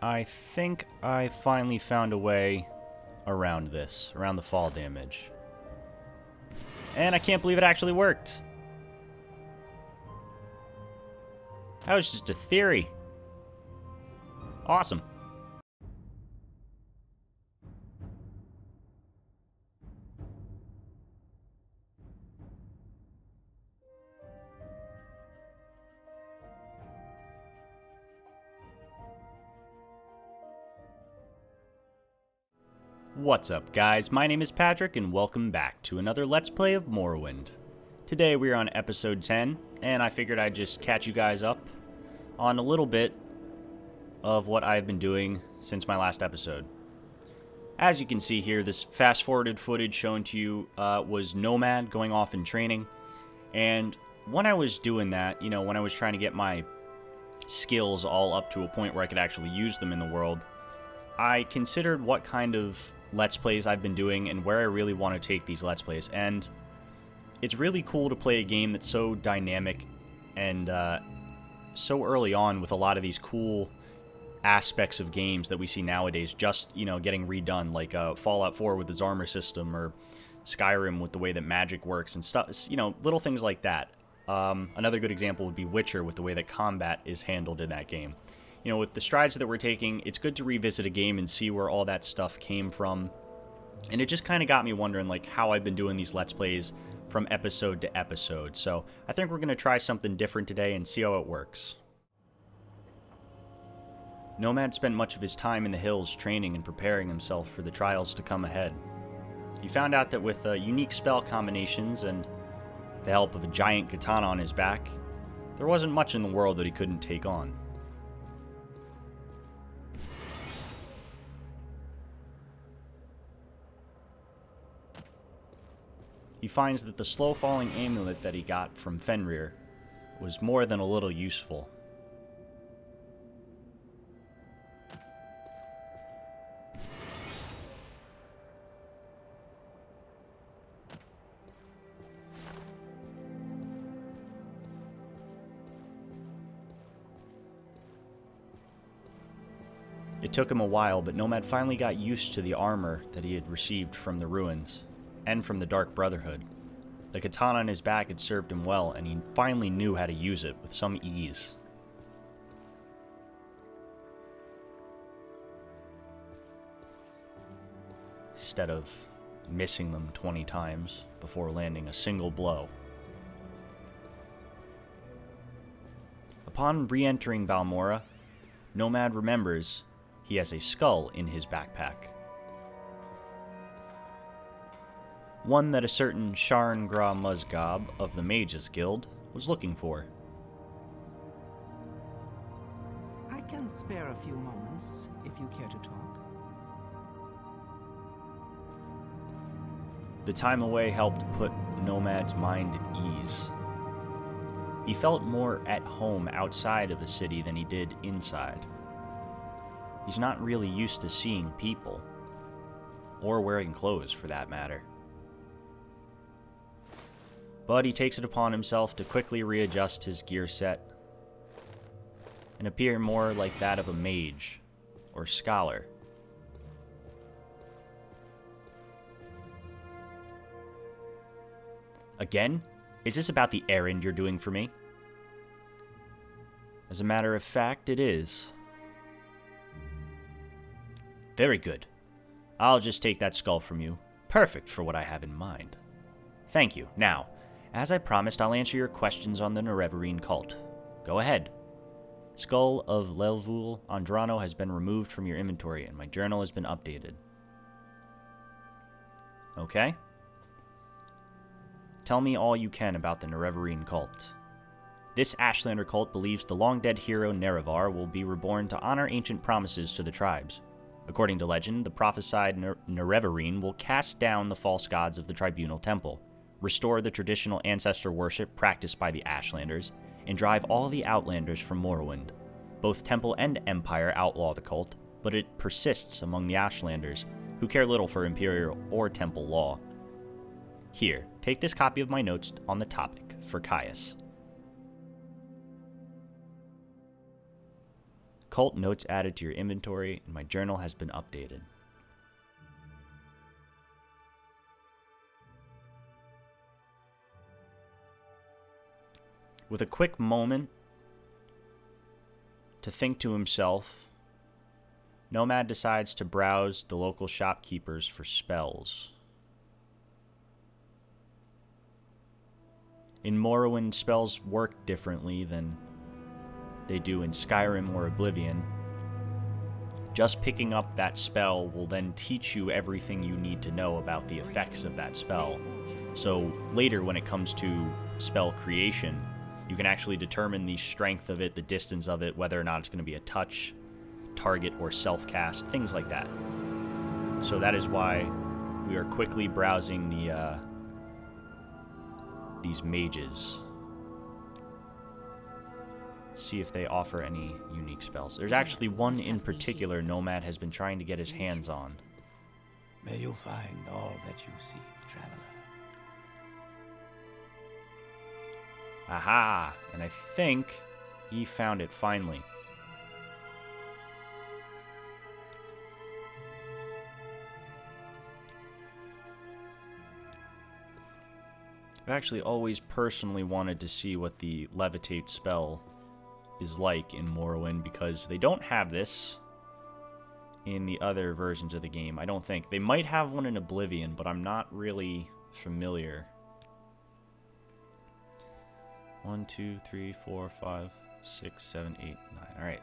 I think I finally found a way around this, around the fall damage. And I can't believe it actually worked. That was just a theory. Awesome. What's up, guys? My name is Patrick, and welcome back to another Let's Play of Morrowind. Today we're on episode 10, and I figured I'd just catch you guys up on a little bit of what I've been doing since my last episode. As you can see here, this fast-forwarded footage shown to you was Nomad going off in training, and when I was doing that, when I was trying to get my skills all up to a point where I could actually use them in the world, I considered what kind of Let's Plays I've been doing and where I really want to take these Let's Plays, and it's really cool to play a game that's so dynamic and so early on with a lot of these cool aspects of games that we see nowadays just, getting redone, like Fallout 4 with its armor system, or Skyrim with the way that magic works and stuff, little things like that. Another good example would be Witcher with the way that combat is handled in that game. With the strides that we're taking, it's good to revisit a game and see where all that stuff came from. And it just kind of got me wondering, how I've been doing these Let's Plays from episode to episode. So I think we're going to try something different today and see how it works. Nomad spent much of his time in the hills training and preparing himself for the trials to come ahead. He found out that with unique spell combinations and the help of a giant katana on his back, there wasn't much in the world that he couldn't take on. He finds that the slow-falling amulet that he got from Fenrir was more than a little useful. It took him a while, but Nomad finally got used to the armor that he had received from the ruins, and from the Dark Brotherhood. The katana on his back had served him well, and he finally knew how to use it with some ease. Instead of missing them 20 times before landing a single blow. Upon re-entering Balmora, Nomad remembers he has a skull in his backpack. One that a certain Sharn Gra Musgob of the Mages Guild was looking for. I can spare a few moments, if you care to talk. The time away helped put Nomad's mind at ease. He felt more at home outside of the city than he did inside. He's not really used to seeing people, or wearing clothes for that matter. But he takes it upon himself to quickly readjust his gear set and appear more like that of a mage or scholar. Again? Is this about the errand you're doing for me? As a matter of fact, it is. Very good. I'll just take that skull from you. Perfect for what I have in mind. Thank you. Now, as I promised, I'll answer your questions on the Nerevarine cult. Go ahead. Skull of Lelvul Andrano has been removed from your inventory, and my journal has been updated. Okay. Tell me all you can about the Nerevarine cult. This Ashlander cult believes the long-dead hero Nerevar will be reborn to honor ancient promises to the tribes. According to legend, the prophesied Nerevarine will cast down the false gods of the Tribunal Temple, restore the traditional ancestor worship practiced by the Ashlanders, and drive all the Outlanders from Morrowind. Both Temple and Empire outlaw the cult, but it persists among the Ashlanders, who care little for Imperial or Temple law. Here, take this copy of my notes on the topic for Caius. Occult notes added to your inventory, and my journal has been updated. With a quick moment to think to himself, Nomad decides to browse the local shopkeepers for spells. In Morrowind, spells work differently than they do in Skyrim or Oblivion. Just picking up that spell will then teach you everything you need to know about the effects of that spell. So later, when it comes to spell creation, you can actually determine the strength of it, the distance of it, whether or not it's going to be a touch, target, or self-cast, things like that. So that is why we are quickly browsing these mages. See if they offer any unique spells. There's actually one in particular Nomad has been trying to get his hands on. May you find all that you seek, traveler. Aha! And I think he found it finally. I've actually always personally wanted to see what the levitate spell is like in Morrowind, because they don't have this in the other versions of the game, I don't think. They might have one in Oblivion, but I'm not really familiar. 1, 2, 3, 4, 5, 6, 7, 8, 9. Alright.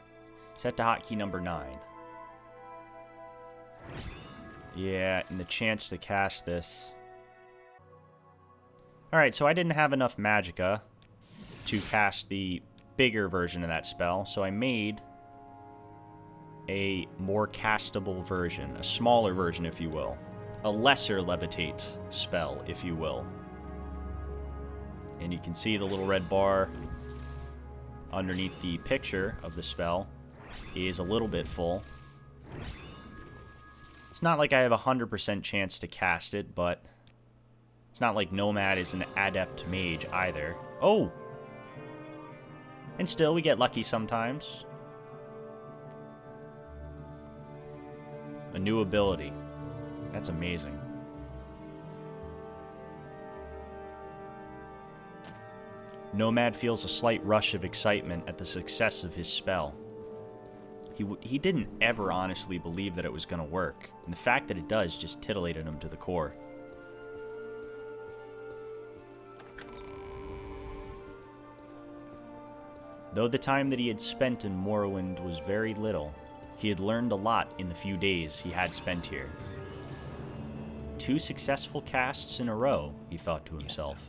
Set to hotkey number 9. Yeah, and the chance to cast this. Alright, so I didn't have enough magicka to cast the bigger version of that spell, so I made a more castable version, a smaller version, if you will. A lesser levitate spell, if you will. And you can see the little red bar underneath the picture of the spell is a little bit full. It's not like I have a 100% chance to cast it, but it's not like Nomad is an adept mage either. Oh! And still, we get lucky sometimes. A new ability. That's amazing. Nomad feels a slight rush of excitement at the success of his spell. He didn't ever honestly believe that it was going to work, and the fact that it does just titillated him to the core. Though the time that he had spent in Morrowind was very little, he had learned a lot in the few days he had spent here. 2 successful casts in a row, he thought to himself.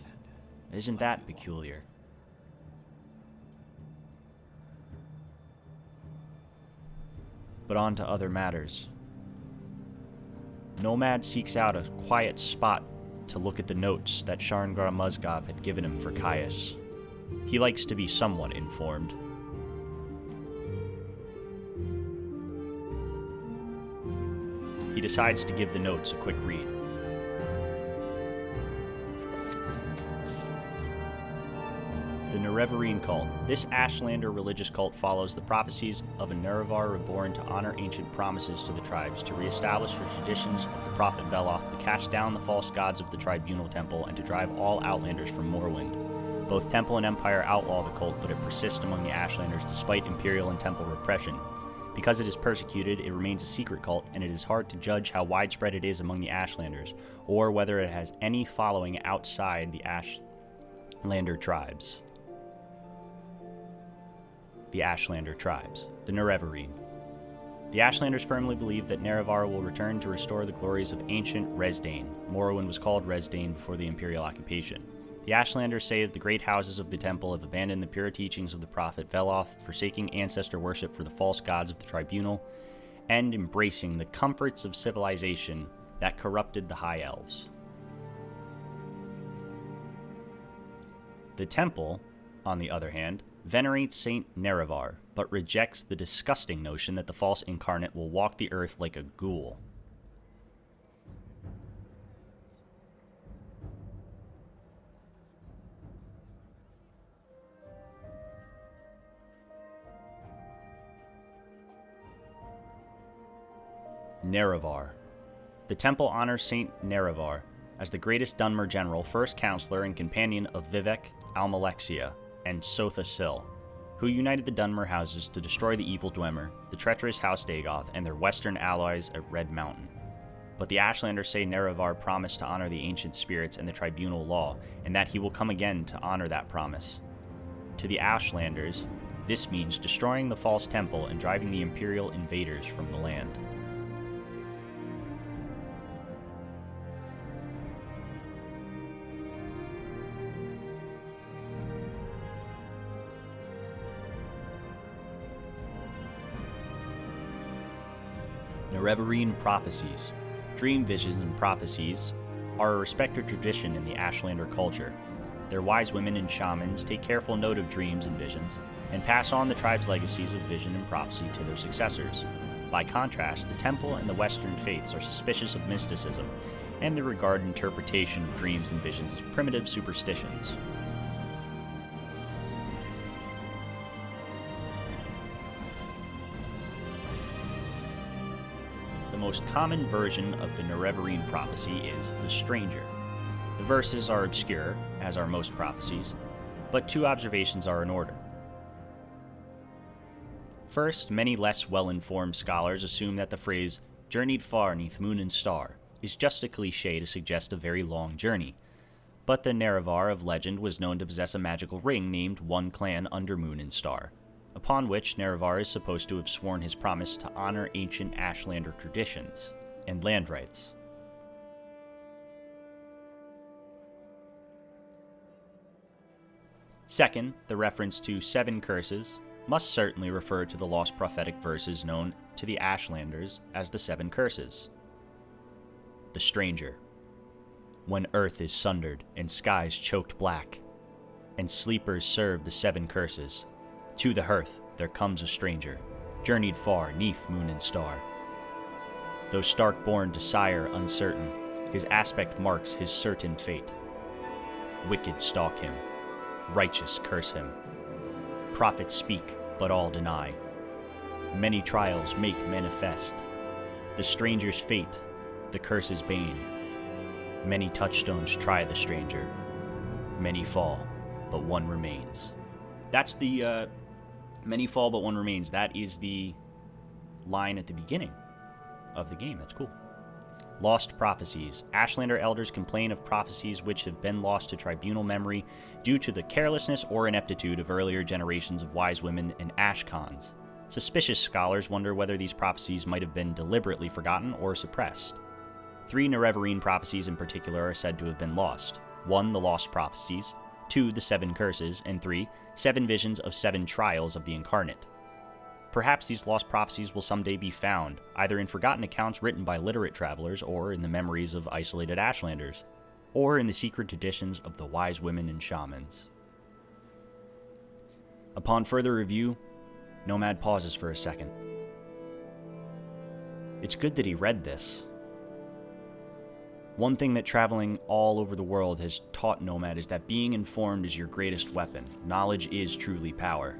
Isn't that peculiar? But on to other matters. Nomad seeks out a quiet spot to look at the notes that Sharngar Musgob had given him for Caius. He likes to be somewhat informed. He decides to give the notes a quick read. The Nerevarine cult. This Ashlander religious cult follows the prophecies of a Nerevar reborn to honor ancient promises to the tribes, to reestablish the traditions of the prophet Veloth, to cast down the false gods of the Tribunal Temple, and to drive all Outlanders from Morrowind. Both Temple and Empire outlaw the cult, but it persists among the Ashlanders despite Imperial and Temple repression. Because it is persecuted, it remains a secret cult, and it is hard to judge how widespread it is among the Ashlanders, or whether it has any following outside the Ashlander tribes. The Ashlander tribes. The Nerevarine. The Ashlanders firmly believe that Nerevar will return to restore the glories of ancient Resdayn. Morrowind was called Resdayn before the Imperial occupation. The Ashlanders say that the great houses of the temple have abandoned the pure teachings of the prophet Veloth, forsaking ancestor worship for the false gods of the Tribunal, and embracing the comforts of civilization that corrupted the High Elves. The temple, on the other hand, venerates Saint Nerevar, but rejects the disgusting notion that the false incarnate will walk the earth like a ghoul. Nerevar. The temple honors Saint Nerevar as the greatest Dunmer general, first counselor, and companion of Vivek, Almalexia, and Sotha Sil, who united the Dunmer houses to destroy the evil Dwemer, the treacherous House Dagoth, and their western allies at Red Mountain. But the Ashlanders say Nerevar promised to honor the ancient spirits and the tribunal law, and that he will come again to honor that promise. To the Ashlanders, this means destroying the false temple and driving the Imperial invaders from the land. Nerevarine prophecies. Dream visions and prophecies are a respected tradition in the Ashlander culture. Their wise women and shamans take careful note of dreams and visions, and pass on the tribe's legacies of vision and prophecy to their successors. By contrast, the Temple and the Western faiths are suspicious of mysticism, and they regard interpretation of dreams and visions as primitive superstitions. The most common version of the Nerevarine prophecy is the Stranger. The verses are obscure, as are most prophecies, but two observations are in order. First, many less well-informed scholars assume that the phrase, journeyed far neath moon and star, is just a cliché to suggest a very long journey. But the Nerevar of legend was known to possess a magical ring named One Clan Under Moon and Star, upon which Nerevar is supposed to have sworn his promise to honor ancient Ashlander traditions and land rights. Second, the reference to 7 curses must certainly refer to the lost prophetic verses known to the Ashlanders as the 7 curses. The Stranger. When earth is sundered and skies choked black, and sleepers serve the 7 curses, to the hearth there comes a stranger, journeyed far neath moon and star. Though stark-born to sire uncertain, his aspect marks his certain fate. Wicked stalk him, righteous curse him. Prophets speak, but all deny. Many trials make manifest the stranger's fate, the curse's bane. Many touchstones try the stranger. Many fall, but one remains. That's the, many fall, but one remains. That is the line at the beginning of the game. That's cool. Lost prophecies. Ashlander elders complain of prophecies which have been lost to tribunal memory due to the carelessness or ineptitude of earlier generations of wise women and ashkans. Suspicious scholars wonder whether these prophecies might have been deliberately forgotten or suppressed. 3 Nerevarine prophecies in particular are said to have been lost. 1, the lost prophecies, 2, the 7 curses, and 3, 7 visions of 7 trials of the incarnate. Perhaps these lost prophecies will someday be found, either in forgotten accounts written by literate travelers, or in the memories of isolated Ashlanders, or in the secret traditions of the wise women and shamans. Upon further review, Nomad pauses for a second. It's good that he read this. One thing that traveling all over the world has taught Nomad is that being informed is your greatest weapon. Knowledge is truly power.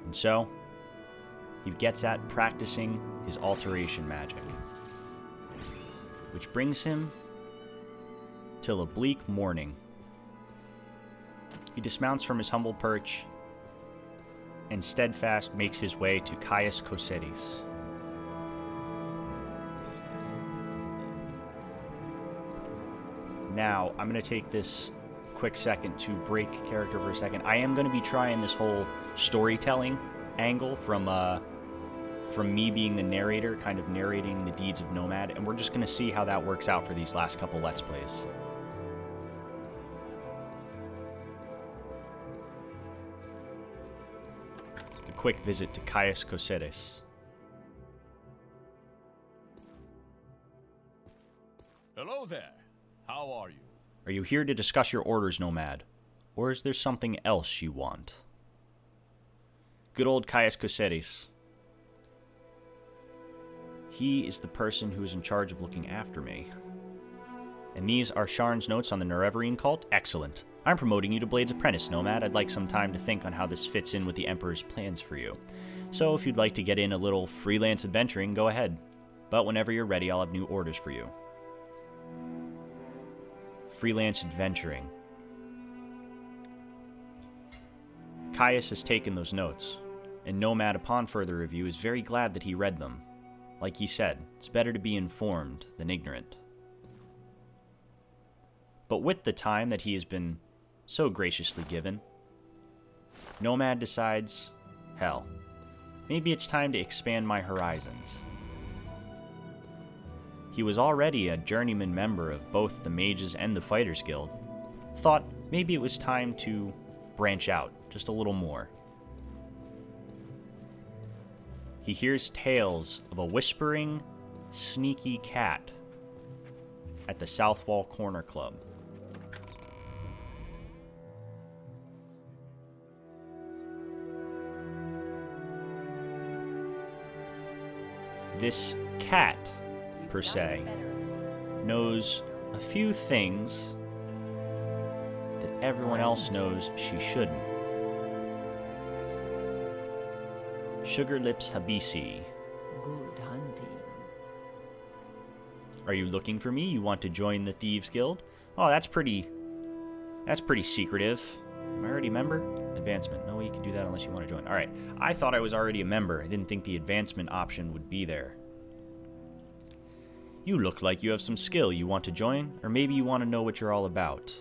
And so, he gets at practicing his alteration magic, which brings him till a bleak morning. He dismounts from his humble perch and steadfast makes his way to Caius Cosetis. Now, I'm going to take this quick second to break character for a second. I am going to be trying this whole storytelling angle from me being the narrator, kind of narrating the deeds of Nomad, and we're just going to see how that works out for these last couple Let's Plays. A quick visit to Caius Cosetis. Hello there. How are you? Are you here to discuss your orders, Nomad? Or is there something else you want? Good old Caius Cosetis. He is the person who is in charge of looking after me. And these are Sharn's notes on the Nerevarine cult? Excellent. I'm promoting you to Blade's Apprentice, Nomad. I'd like some time to think on how this fits in with the Emperor's plans for you. So if you'd like to get in a little freelance adventuring, go ahead. But whenever you're ready, I'll have new orders for you. Freelance adventuring. Caius has taken those notes, and Nomad, upon further review, is very glad that he read them. Like he said, it's better to be informed than ignorant. But with the time that he has been so graciously given, Nomad decides, hell, maybe it's time to expand my horizons. He was already a journeyman member of both the Mages and the Fighters Guild. Thought maybe it was time to branch out just a little more. He hears tales of a whispering, sneaky cat at the Southwall Corner Club. This cat, per se, knows a few things that everyone else knows she shouldn't. Sugar Lips Habisi. Good hunting. Are you looking for me? You want to join the Thieves Guild? Oh, that's pretty secretive. Am I already a member? Advancement. No, you can do that unless you want to join. Alright, I thought I was already a member. I didn't think the advancement option would be there. You look like you have some skill. You want to join? Or maybe you want to know what you're all about.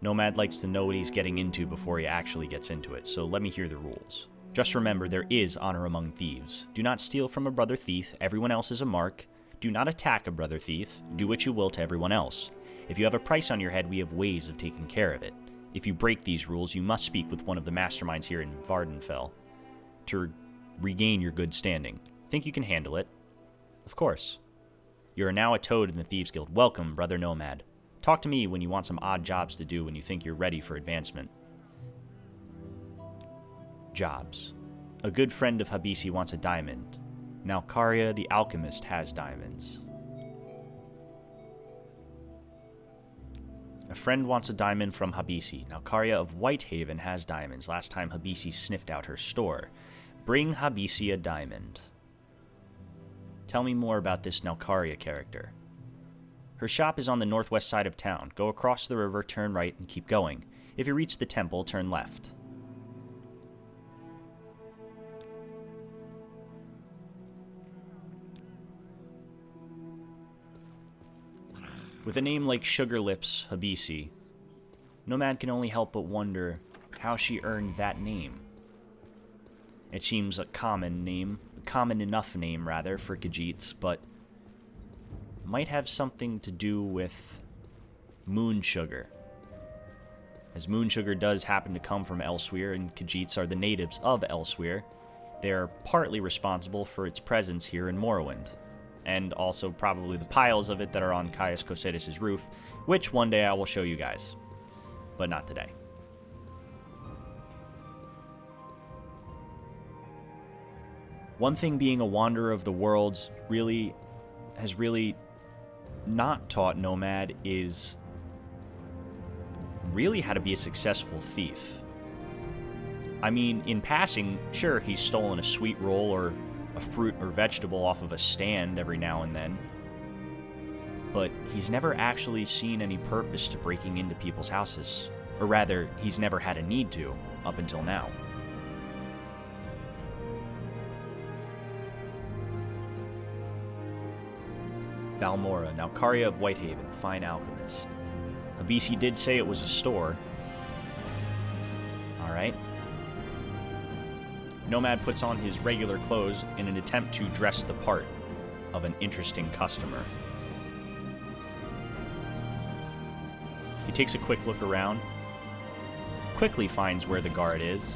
Nomad likes to know what he's getting into before he actually gets into it, so let me hear the rules. Just remember, there is honor among thieves. Do not steal from a brother thief. Everyone else is a mark. Do not attack a brother thief. Do what you will to everyone else. If you have a price on your head, we have ways of taking care of it. If you break these rules, you must speak with one of the masterminds here in Vardenfell to regain your good standing. Think you can handle it? Of course. You are now a toad in the Thieves Guild. Welcome, Brother Nomad. Talk to me when you want some odd jobs to do when you think you're ready for advancement. Jobs. A good friend of Habisi wants a diamond. Now Karya the alchemist has diamonds. A friend wants a diamond from Habisi. Now Karya of Whitehaven has diamonds. Last time Habisi sniffed out her store. Bring Habisi a diamond. Tell me more about this Nalkaria character. Her shop is on the northwest side of town. Go across the river, turn right, and keep going. If you reach the temple, turn left. With a name like Sugar Lips Habisi, Nomad can only help but wonder how she earned that name. It seems a common name, a common enough name, rather, for Khajiits, but might have something to do with moon sugar. As moon sugar does happen to come from Elsewhere, and Khajiits are the natives of Elsewhere, they are partly responsible for its presence here in Morrowind, and also probably the piles of it that are on Caius Cosidis' roof, which one day I will show you guys, but not today. One thing being a wanderer of the worlds has really not taught Nomad is really how to be a successful thief. I mean, in passing, sure, he's stolen a sweet roll or a fruit or vegetable off of a stand every now and then, but he's never actually seen any purpose to breaking into people's houses. Or rather, he's never had a need to, up until now. Balmora, now Karya of Whitehaven, fine alchemist. Habisi did say it was a store. Alright. Nomad puts on his regular clothes in an attempt to dress the part of an interesting customer. He takes a quick look around, quickly finds where the guard is,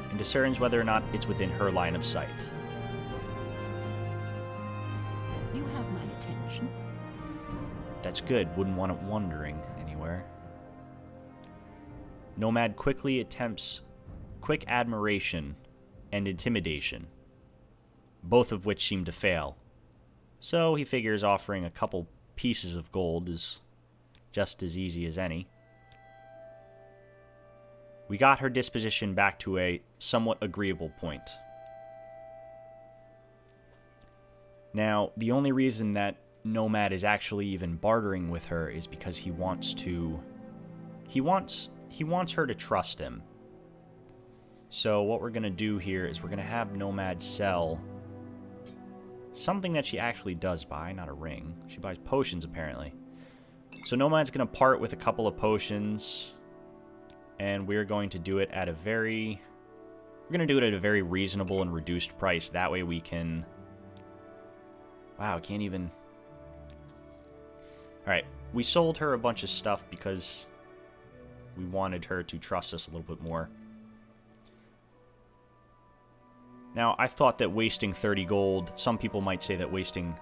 and discerns whether or not it's within her line of sight. You have my attention. That's good. Wouldn't want it wandering anywhere. Nomad quickly attempts quick admiration and intimidation, both of which seem to fail. So he figures offering a couple pieces of gold is just as easy as any. We got her disposition back to a somewhat agreeable point. Now, the only reason that Nomad is actually even bartering with her is because he wants her to trust him. So what we're going to do here is we're going to have Nomad sell something that she actually does buy, not a ring. She buys potions, apparently. So Nomad's going to part with a couple of potions, and we're going to do it at a very reasonable and reduced price. That way we can... Wow, can't even... Alright, we sold her a bunch of stuff because we wanted her to trust us a little bit more. Now, I thought that wasting 30 gold, some people might say that wasting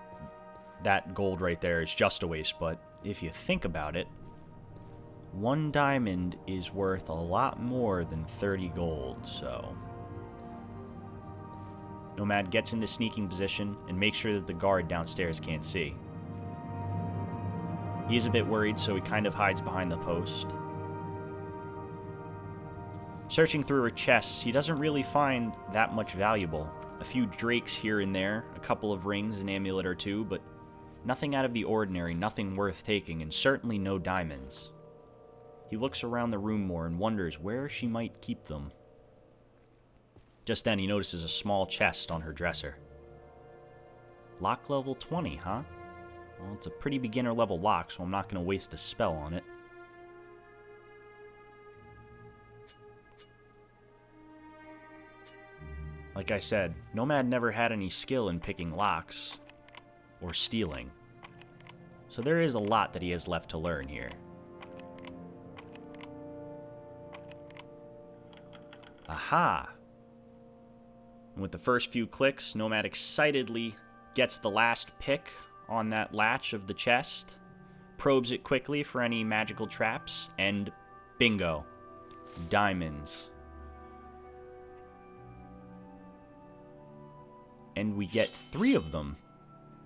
that gold right there is just a waste, but if you think about it, 1 diamond is worth a lot more than 30 gold, so... Nomad gets into sneaking position and makes sure that the guard downstairs can't see. He is a bit worried, so he kind of hides behind the post. Searching through her chests, he doesn't really find that much valuable. A few drakes here and there, a couple of rings, an amulet or two, but nothing out of the ordinary, nothing worth taking, and certainly no diamonds. He looks around the room more and wonders where she might keep them. Just then, he notices a small chest on her dresser. Lock level 20, huh? Well, it's a pretty beginner level lock, so I'm not going to waste a spell on it. Like I said, Nomad never had any skill in picking locks or stealing. So there is a lot that he has left to learn here. Aha! And with the first few clicks, Nomad excitedly gets the last pick on that latch of the chest, probes it quickly for any magical traps, and bingo, diamonds. And we get 3 of them.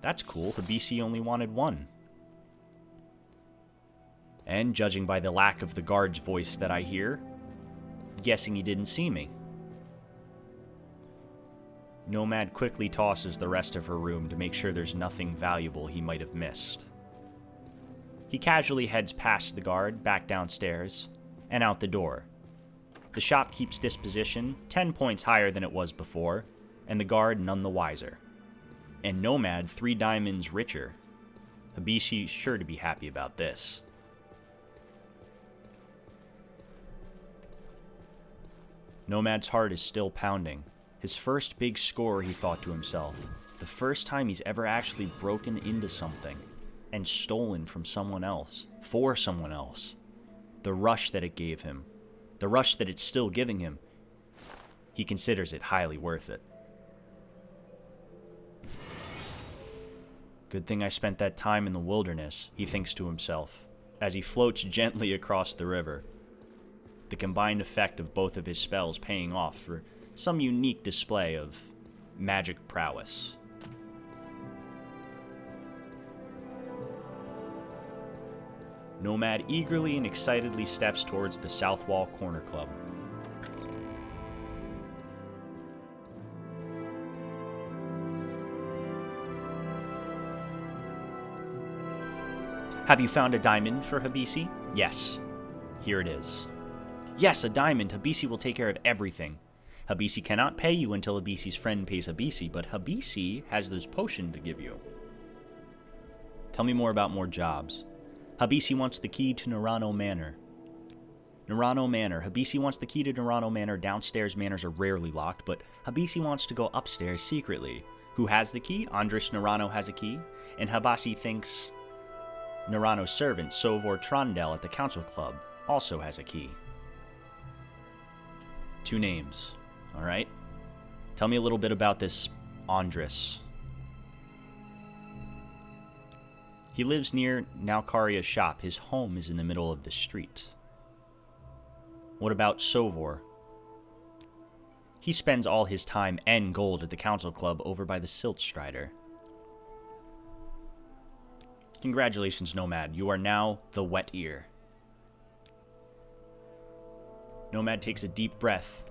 That's cool. Habisi only wanted 1. And judging by the lack of the guard's voice that I hear, guessing he didn't see me. Nomad quickly tosses the rest of her room to make sure there's nothing valuable he might have missed. He casually heads past the guard, back downstairs, and out the door. The shop keeps disposition 10 points higher than it was before, and the guard none the wiser. And Nomad 3 diamonds richer. Habisi's sure to be happy about this. Nomad's heart is still pounding. His first big score, he thought to himself. The first time he's ever actually broken into something and stolen from someone else, for someone else. The rush that it gave him, the rush that it's still giving him, he considers it highly worth it. Good thing I spent that time in the wilderness, he thinks to himself, as he floats gently across the river. The combined effect of both of his spells paying off for some unique display of magic prowess. Nomad eagerly and excitedly steps towards the South Wall Corner Club. Have you found a diamond for Habisi? Yes. Here it is. Yes, a diamond. Habisi will take care of everything. Habisi cannot pay you until Habisi's friend pays Habisi, but Habisi has this potion to give you. Tell me more about more jobs. Habisi wants the key to Nerano Manor. Nerano Manor. Habisi wants the key to Nerano Manor. Downstairs manors are rarely locked, but Habisi wants to go upstairs secretly. Who has the key? Andres Nerano has a key, and Habisi thinks Nerano's servant, Sovor Trondel at the Council Club, also has a key. 2 names. Alright? Tell me a little bit about this Andres. He lives near Naukaria's shop. His home is in the middle of the street. What about Sovor? He spends all his time and gold at the Council Club over by the Silt Strider. Congratulations, Nomad. You are now the Wet Ear. Nomad takes a deep breath,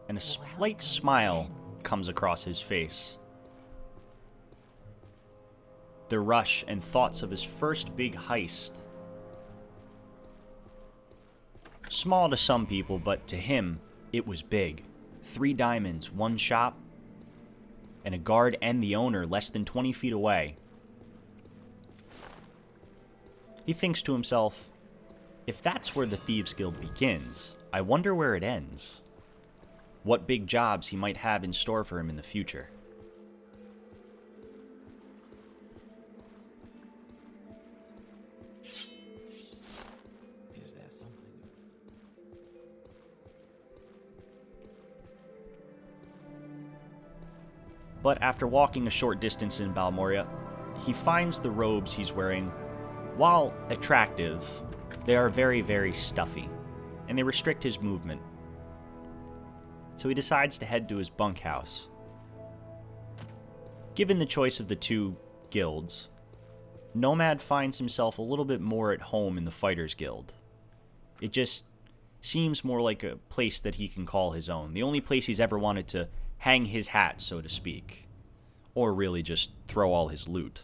and a slight smile comes across his face. The rush and thoughts of his first big heist. Small to some people, but to him, it was big. 3 diamonds, 1 shop, and a guard and the owner less than 20 feet away. He thinks to himself, if that's where the Thieves Guild begins, I wonder where it ends. What big jobs he might have in store for him in the future. Is there something? But after walking a short distance in Balmora, he finds the robes he's wearing, while attractive, they are very, very stuffy, and they restrict his movement. So he decides to head to his bunkhouse. Given the choice of the 2 guilds, Nomad finds himself a little bit more at home in the Fighters Guild. It just seems more like a place that he can call his own. The only place he's ever wanted to hang his hat, so to speak. Or really just throw all his loot.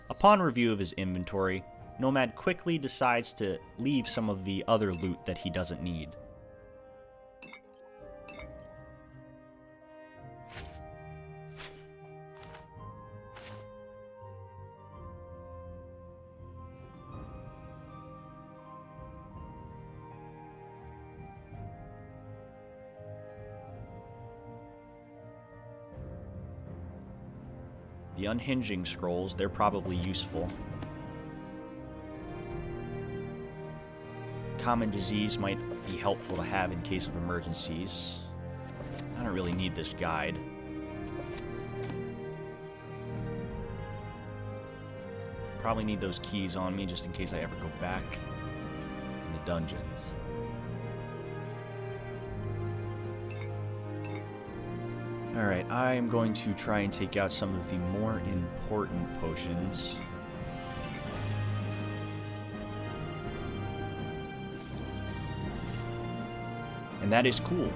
Upon review of his inventory, Nomad quickly decides to leave some of the other loot that he doesn't need. The unhinging scrolls, they're probably useful. Common disease might be helpful to have in case of emergencies. I don't really need this guide. Probably need those keys on me just in case I ever go back in the dungeons. Alright, I am going to try and take out some of the more important potions. And that is cool.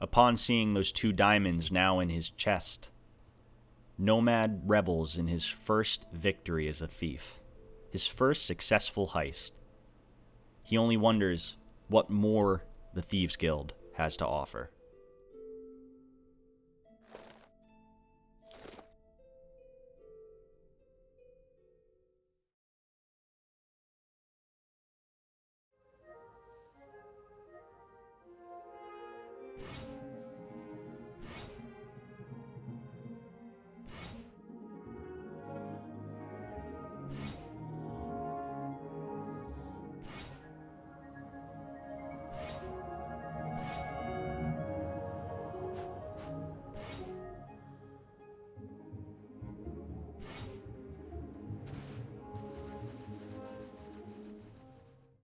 Upon seeing those 2 diamonds now in his chest, Nomad revels in his first victory as a thief, his first successful heist. He only wonders what more the Thieves Guild has to offer.